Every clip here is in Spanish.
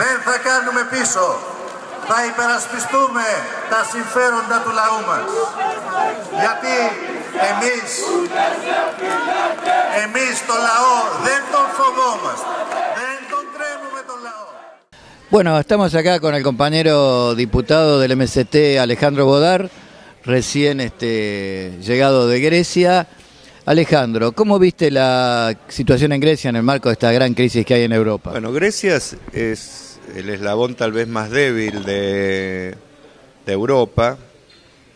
δεν θα κάνουμε πίσω. Θα υπερασπιστούμε τα συμφέροντα του λαού μας. Γιατί εμείς το λαό δεν τον φοβόμαστε. Δεν τον τρέμουμε τον λαό. Bueno, estamos acá con el compañero diputado del MST, Alejandro Bodar, recién llegado de Grecia. Alejandro, ¿cómo viste la situación en Grecia en el marco de esta gran crisis que hay en Europa? Bueno, Grecia es el eslabón tal vez más débil de Europa,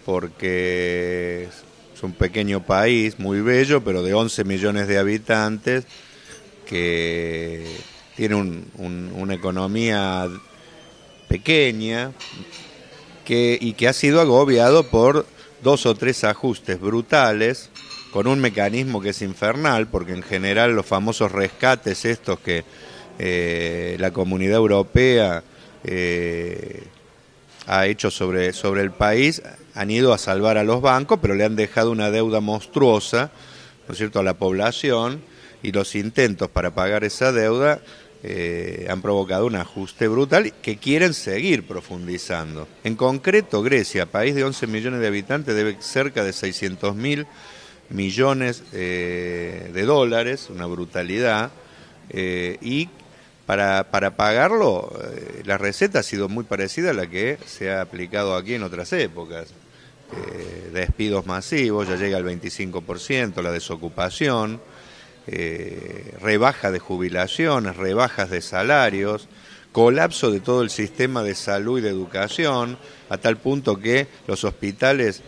porque es un pequeño país, muy bello, pero de 11 millones de habitantes, que tiene una economía pequeña y que ha sido agobiado por 2 o 3 ajustes brutales, con un mecanismo que es infernal, porque en general los famosos rescates estos que la Comunidad Europea ha hecho sobre el país han ido a salvar a los bancos, pero le han dejado una deuda monstruosa, ¿no es cierto?, a la población, y los intentos para pagar esa deuda han provocado un ajuste brutal que quieren seguir profundizando. En concreto, Grecia, país de 11 millones de habitantes, debe cerca de 600.000 millones de dólares, una brutalidad, y para pagarlo la receta ha sido muy parecida a la que se ha aplicado aquí en otras épocas. Despidos masivos, ya llega al 25%, la desocupación, rebaja de jubilaciones, rebajas de salarios, colapso de todo el sistema de salud y de educación, a tal punto que los hospitales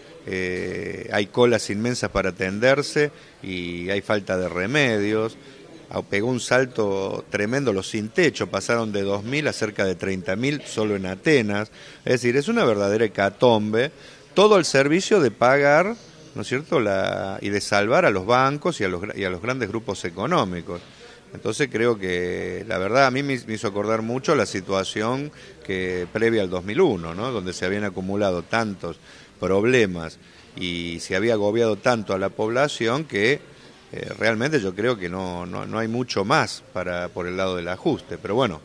hay colas inmensas para atenderse y hay falta de remedios. Pegó un salto tremendo los sin techo, pasaron de 2.000 a cerca de 30.000 solo en Atenas. Es decir, es una verdadera hecatombe, todo al servicio de pagar, ¿no es cierto?, y de salvar a los bancos y a los grandes grupos económicos. Entonces creo que, la verdad, a mí me hizo acordar mucho la situación que previa al 2001, ¿no?, donde se habían acumulado tantos problemas y se había agobiado tanto a la población que realmente yo creo que no hay mucho más por el lado del ajuste. Pero bueno,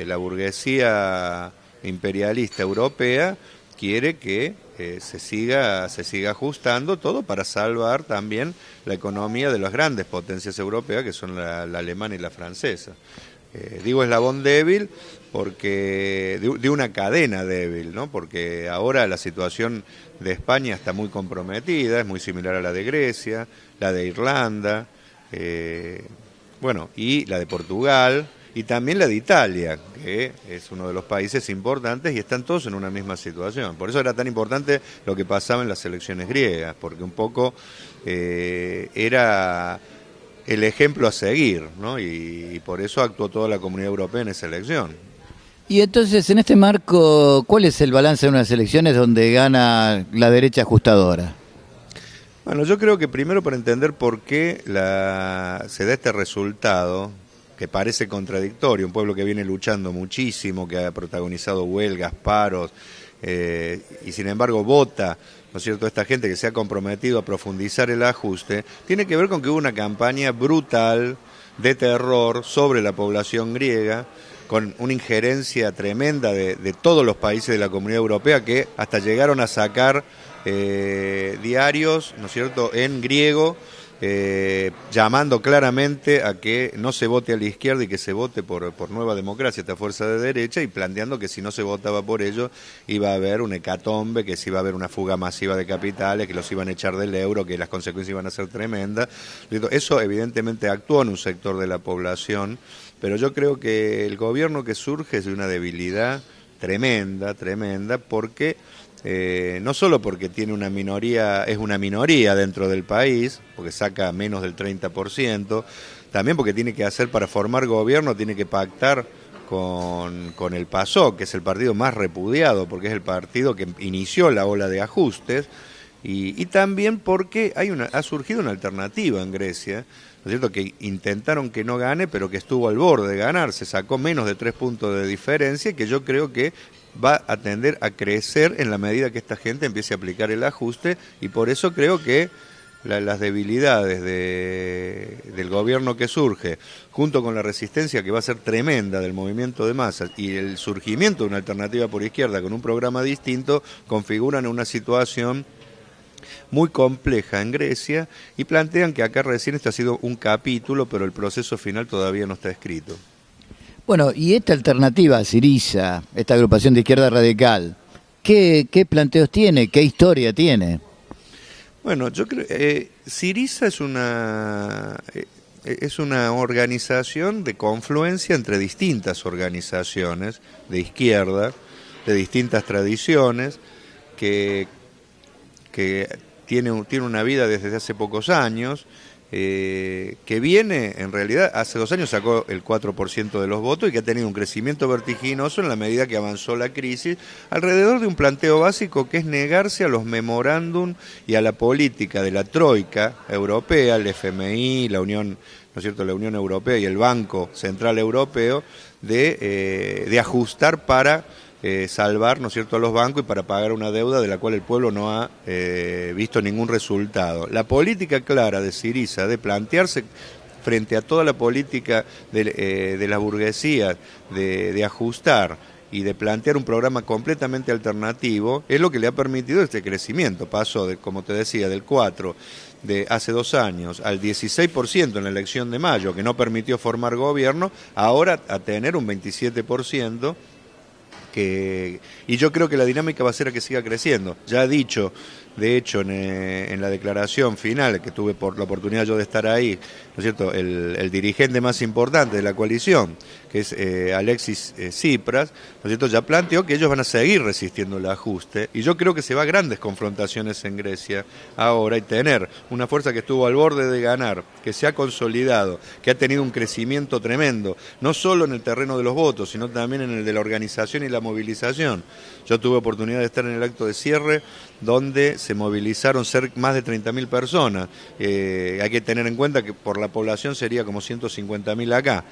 la burguesía imperialista europea quiere que se siga ajustando todo para salvar también la economía de las grandes potencias europeas, que son la alemana y la francesa. Digo eslabón débil porque de una cadena débil, ¿no? Porque ahora la situación de España está muy comprometida, es muy similar a la de Grecia, la de Irlanda, bueno, y la de Portugal, y también la de Italia, que es uno de los países importantes, y están todos en una misma situación. Por eso era tan importante lo que pasaba en las elecciones griegas, porque un poco era el ejemplo a seguir, ¿no? Y por eso actuó toda la Comunidad Europea en esa elección. Y entonces, en este marco, ¿cuál es el balance de unas elecciones donde gana la derecha ajustadora? Bueno, yo creo que primero para entender por qué se da este resultado, que parece contradictorio, un pueblo que viene luchando muchísimo, que ha protagonizado huelgas, paros, y sin embargo vota, ¿no es cierto?, esta gente que se ha comprometido a profundizar el ajuste, tiene que ver con que hubo una campaña brutal de terror sobre la población griega, con una injerencia tremenda de todos los países de la Comunidad Europea, que hasta llegaron a sacar diarios, ¿no es cierto?, en griego, llamando claramente a que no se vote a la izquierda y que se vote por Nueva Democracia, esta fuerza de derecha, y planteando que si no se votaba por ello iba a haber un hecatombe, que si iba a haber una fuga masiva de capitales, que los iban a echar del euro, que las consecuencias iban a ser tremendas. Eso evidentemente actuó en un sector de la población, pero yo creo que el gobierno que surge es de una debilidad tremenda, porque no solo porque tiene una minoría, es una minoría dentro del país, porque saca menos del 30%, también porque tiene que hacer, para formar gobierno, tiene que pactar con el PASOK, que es el partido más repudiado, porque es el partido que inició la ola de ajustes, y también porque ha surgido una alternativa en Grecia, ¿no es cierto?, que intentaron que no gane, pero que estuvo al borde de ganar, se sacó menos de 3 puntos de diferencia, que yo creo que va a tender a crecer en la medida que esta gente empiece a aplicar el ajuste, y por eso creo que las debilidades del gobierno que surge, junto con la resistencia que va a ser tremenda del movimiento de masas y el surgimiento de una alternativa por izquierda con un programa distinto, configuran una situación muy compleja en Grecia y plantean que acá recién este ha sido un capítulo, pero el proceso final todavía no está escrito. Bueno, y esta alternativa, Syriza, esta agrupación de izquierda radical, ¿qué planteos tiene? ¿Qué historia tiene? Bueno, yo creo Syriza es una organización de confluencia entre distintas organizaciones de izquierda, de distintas tradiciones, que tiene una vida desde hace pocos años, que viene, en realidad, hace 2 años sacó el 4% de los votos y que ha tenido un crecimiento vertiginoso en la medida que avanzó la crisis, alrededor de un planteo básico que es negarse a los memorándum y a la política de la troika europea, el FMI, la Unión, ¿no es cierto?, la Unión Europea y el Banco Central Europeo, de ajustar para salvar, ¿no es cierto?, a los bancos y para pagar una deuda de la cual el pueblo no ha visto ningún resultado. La política clara de Syriza de plantearse frente a toda la política de la burguesía de ajustar y de plantear un programa completamente alternativo es lo que le ha permitido este crecimiento. Pasó, como te decía, del 4% de hace 2 años al 16% en la elección de mayo, que no permitió formar gobierno, ahora a tener un 27%. Y yo creo que la dinámica va a ser a que siga creciendo. Ya ha dicho, de hecho, en la declaración final, que tuve la oportunidad yo de estar ahí, ¿no es cierto?, el dirigente más importante de la coalición, que es Alexis Tsipras, ¿no es cierto?, ya planteó que ellos van a seguir resistiendo el ajuste, y yo creo que se va a grandes confrontaciones en Grecia ahora, y tener una fuerza que estuvo al borde de ganar, que se ha consolidado, que ha tenido un crecimiento tremendo, no solo en el terreno de los votos, sino también en el de la organización y la movilización. Yo tuve oportunidad de estar en el acto de cierre, donde se movilizaron más de 30.000 personas. Hay que tener en cuenta que por la población sería como 150.000 acá.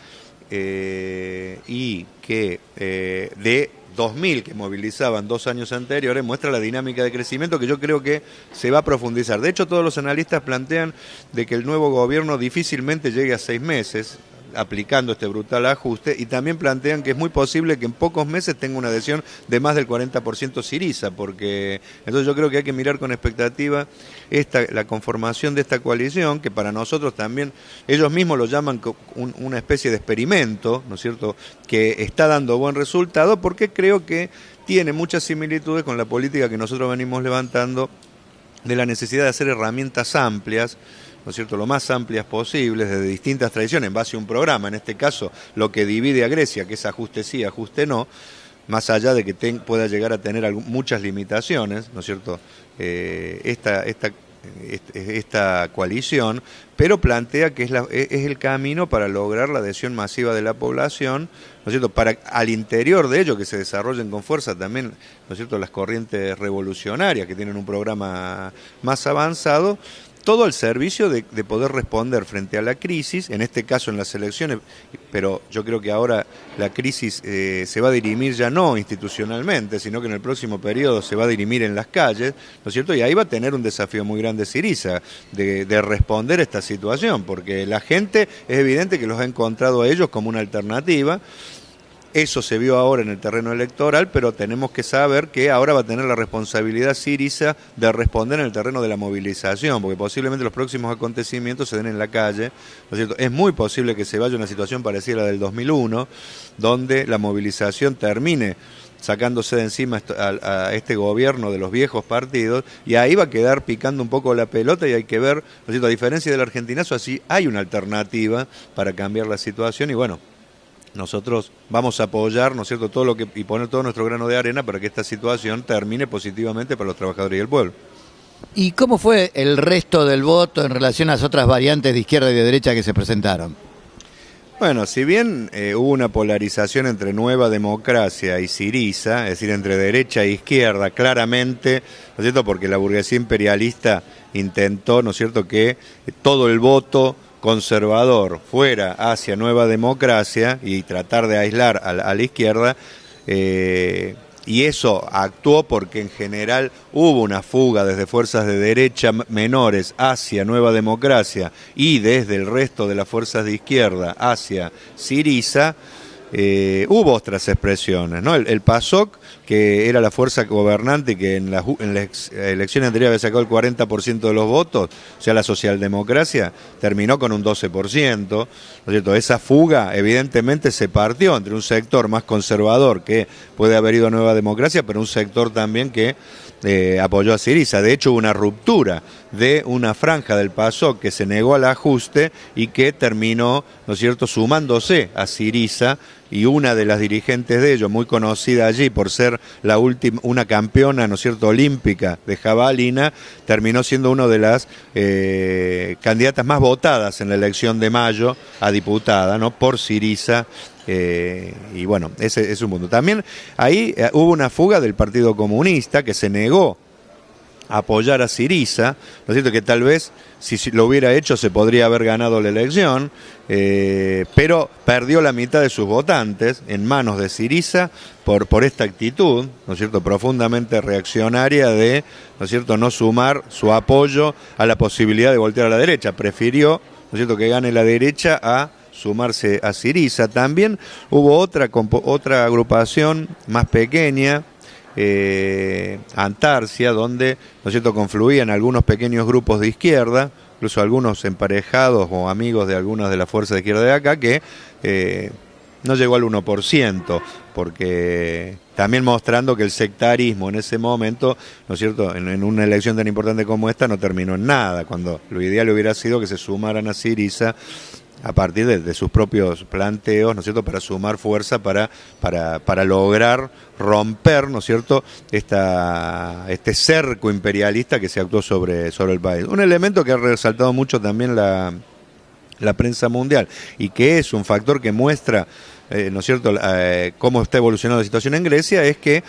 Y que de 2.000 que movilizaban 2 años anteriores, muestra la dinámica de crecimiento que yo creo que se va a profundizar. De hecho, todos los analistas plantean de que el nuevo gobierno difícilmente llegue a 6 meses, aplicando este brutal ajuste, y también plantean que es muy posible que en pocos meses tenga una adhesión de más del 40% Syriza, porque entonces yo creo que hay que mirar con expectativa la conformación de esta coalición, que para nosotros también, ellos mismos lo llaman una especie de experimento, ¿no es cierto?, que está dando buen resultado, porque creo que tiene muchas similitudes con la política que nosotros venimos levantando de la necesidad de hacer herramientas amplias, ¿no es cierto?, lo más amplias posibles, de distintas tradiciones, en base a un programa, en este caso, lo que divide a Grecia, que es ajuste sí, ajuste no, más allá de que pueda llegar a tener muchas limitaciones, ¿no es cierto?, esta coalición, pero plantea que es el camino para lograr la adhesión masiva de la población, ¿no es cierto?, para al interior de ello que se desarrollen con fuerza también, ¿no es cierto?, las corrientes revolucionarias que tienen un programa más avanzado, todo al servicio de poder responder frente a la crisis, en este caso en las elecciones, pero yo creo que ahora la crisis se va a dirimir ya no institucionalmente, sino que en el próximo periodo se va a dirimir en las calles, ¿no es cierto? Y ahí va a tener un desafío muy grande Syriza de responder a esta situación, porque la gente es evidente que los ha encontrado a ellos como una alternativa. Eso se vio ahora en el terreno electoral, pero tenemos que saber que ahora va a tener la responsabilidad Syriza de responder en el terreno de la movilización, porque posiblemente los próximos acontecimientos se den en la calle, ¿no es cierto? Es muy posible que se vaya a una situación parecida a la del 2001, donde la movilización termine sacándose de encima a este gobierno de los viejos partidos, y ahí va a quedar picando un poco la pelota, y hay que ver, ¿no es cierto?, a diferencia del argentinazo, así hay una alternativa para cambiar la situación, y bueno, nosotros vamos a apoyar, ¿no es cierto?, y poner todo nuestro grano de arena para que esta situación termine positivamente para los trabajadores y el pueblo. ¿Y cómo fue el resto del voto en relación a las otras variantes de izquierda y de derecha que se presentaron? Bueno, si bien hubo una polarización entre Nueva Democracia y Syriza, es decir, entre derecha e izquierda, claramente, ¿no es cierto?, porque la burguesía imperialista intentó, ¿no es cierto?, que todo el voto conservador fuera hacia Nueva Democracia y tratar de aislar a la izquierda, y eso actuó porque en general hubo una fuga desde fuerzas de derecha menores hacia Nueva Democracia y desde el resto de las fuerzas de izquierda hacia Syriza. Hubo otras expresiones, ¿no? El PASOK, que era la fuerza gobernante que en la elección anterior había sacado el 40% de los votos, o sea, la socialdemocracia, terminó con un 12%, ¿no es cierto? Esa fuga evidentemente se partió entre un sector más conservador que puede haber ido a Nueva Democracia, pero un sector también que apoyó a Syriza. De hecho, hubo una ruptura de una franja del PASOK que se negó al ajuste y que terminó, ¿no es cierto?, sumándose a Syriza, y una de las dirigentes de ellos, muy conocida allí por ser la última, una campeona, ¿no es cierto?, olímpica de jabalina, terminó siendo una de las candidatas más votadas en la elección de mayo a diputada, ¿no?, por Syriza. Y bueno, ese es un punto. También ahí hubo una fuga del Partido Comunista que se negó a apoyar a Syriza, ¿no es cierto?, que tal vez si lo hubiera hecho se podría haber ganado la elección, pero perdió la mitad de sus votantes en manos de Syriza por esta actitud, ¿no es cierto?, profundamente reaccionaria de, ¿no es cierto?, no sumar su apoyo a la posibilidad de voltear a la derecha. Prefirió, ¿no es cierto?, que gane la derecha a sumarse a Syriza. También hubo otra agrupación más pequeña, Antarcia, donde, ¿no es cierto?, confluían algunos pequeños grupos de izquierda, incluso algunos emparejados o amigos de algunas de las fuerzas de izquierda de acá, que no llegó al 1%, porque también mostrando que el sectarismo en ese momento, ¿no es cierto?, en una elección tan importante como esta no terminó en nada, cuando lo ideal hubiera sido que se sumaran a Syriza a partir de sus propios planteos, ¿no es cierto?, para sumar fuerza para lograr romper, ¿no es cierto?, este cerco imperialista que se actuó sobre el país. Un elemento que ha resaltado mucho también la prensa mundial y que es un factor que muestra, ¿no es cierto?, cómo está evolucionando la situación en Grecia, es que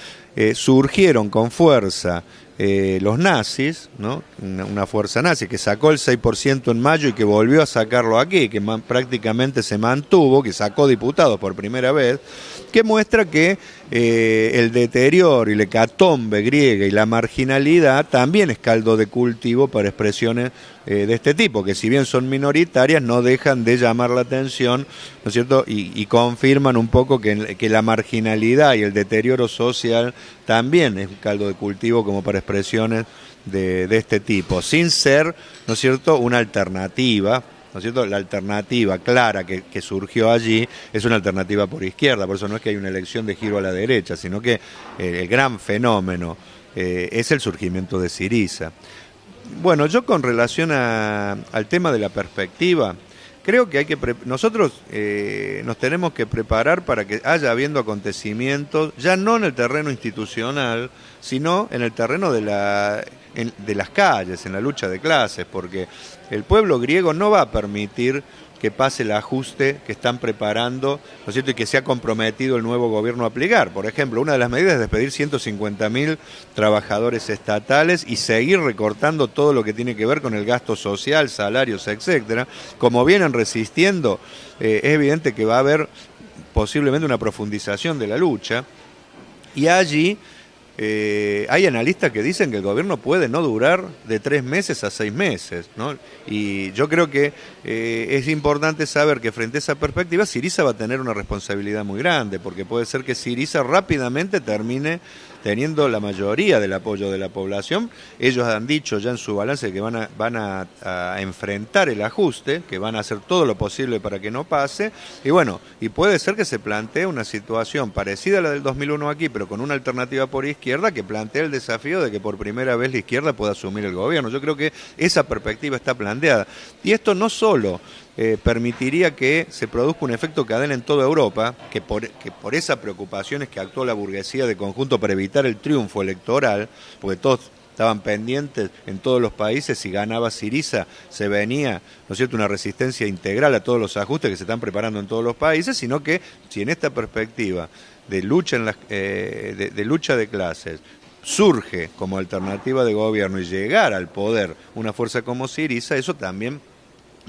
surgieron con fuerza los nazis, ¿no?, una fuerza nazi que sacó el 6% en mayo y que volvió a sacarlo aquí, que prácticamente se mantuvo, que sacó diputados por primera vez, que muestra que el deterioro y la hecatombe griega y la marginalidad también es caldo de cultivo para expresiones de este tipo, que si bien son minoritarias no dejan de llamar la atención, ¿no es cierto?, y confirman un poco que la marginalidad y el deterioro social también es un caldo de cultivo como para expresiones de este tipo, sin ser, ¿no es cierto?, una alternativa, ¿no es cierto? La alternativa clara que surgió allí es una alternativa por izquierda, por eso no es que hay una elección de giro a la derecha, sino que el gran fenómeno es el surgimiento de Syriza. Bueno, yo con relación al tema de la perspectiva, creo que nosotros nos tenemos que preparar para que haya habiendo acontecimientos, ya no en el terreno institucional, sino en el terreno de las calles, en la lucha de clases, porque el pueblo griego no va a permitir que pase el ajuste que están preparando, ¿no es cierto?, y que se ha comprometido el nuevo gobierno a aplicar. Por ejemplo, una de las medidas es despedir 150.000 trabajadores estatales y seguir recortando todo lo que tiene que ver con el gasto social, salarios, etcétera. Como vienen resistiendo, es evidente que va a haber posiblemente una profundización de la lucha, y allí hay analistas que dicen que el gobierno puede no durar de 3 meses a 6 meses, ¿no? Y yo creo que es importante saber que frente a esa perspectiva Syriza va a tener una responsabilidad muy grande, porque puede ser que Syriza rápidamente termine teniendo la mayoría del apoyo de la población. Ellos han dicho ya en su balance que van a enfrentar el ajuste, que van a hacer todo lo posible para que no pase, y bueno, y puede ser que se plantee una situación parecida a la del 2001 aquí, pero con una alternativa por izquierda que plantea el desafío de que por primera vez la izquierda pueda asumir el gobierno. Yo creo que esa perspectiva está planteada, y esto no solo permitiría que se produzca un efecto cadena en toda Europa, que por esas preocupaciones que actuó la burguesía de conjunto para evitar el triunfo electoral, porque todos estaban pendientes en todos los países, si ganaba Syriza se venía, ¿no es cierto?, una resistencia integral a todos los ajustes que se están preparando en todos los países, sino que si en esta perspectiva de lucha, de lucha de clases surge como alternativa de gobierno y llegar al poder una fuerza como Syriza, eso también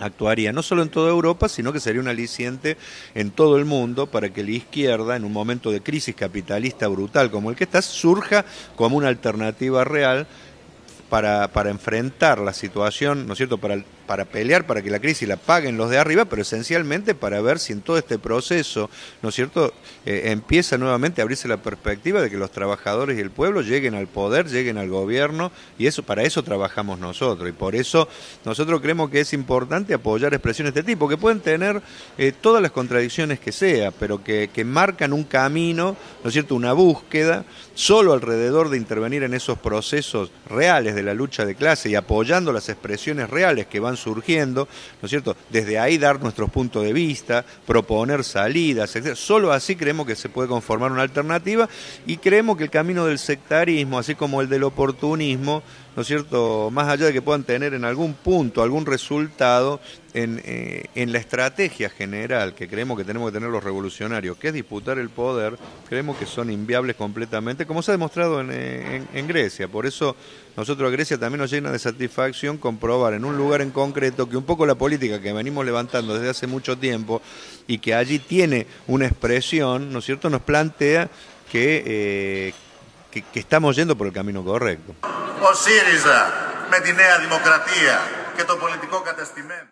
actuaría no solo en toda Europa, sino que sería un aliciente en todo el mundo para que la izquierda, en un momento de crisis capitalista brutal como el que está, surja como una alternativa real para enfrentar la situación, ¿no es cierto?, para pelear para que la crisis la paguen los de arriba, pero esencialmente para ver si en todo este proceso, ¿no es cierto?, empieza nuevamente a abrirse la perspectiva de que los trabajadores y el pueblo lleguen al poder, lleguen al gobierno, y eso para eso trabajamos nosotros, y por eso nosotros creemos que es importante apoyar expresiones de este tipo, que pueden tener todas las contradicciones que sea, pero que marcan un camino, ¿no es cierto?, una búsqueda, solo alrededor de intervenir en esos procesos reales de la lucha de clase y apoyando las expresiones reales que van surgiendo, ¿no es cierto?, desde ahí dar nuestros puntos de vista, proponer salidas, etc. Solo así creemos que se puede conformar una alternativa, y creemos que el camino del sectarismo, así como el del oportunismo, ¿no es cierto?, más allá de que puedan tener en algún punto algún resultado en la estrategia general que creemos que tenemos que tener los revolucionarios, que es disputar el poder, creemos que son inviables completamente, como se ha demostrado en Grecia. Por eso nosotros a Grecia también nos llena de satisfacción comprobar en un lugar en concreto que un poco la política que venimos levantando desde hace mucho tiempo y que allí tiene una expresión, ¿no es cierto?, nos plantea que estamos yendo por el camino correcto. Ο ΣΥΡΙΖΑ με τη Νέα Δημοκρατία και το πολιτικό κατεστημένο.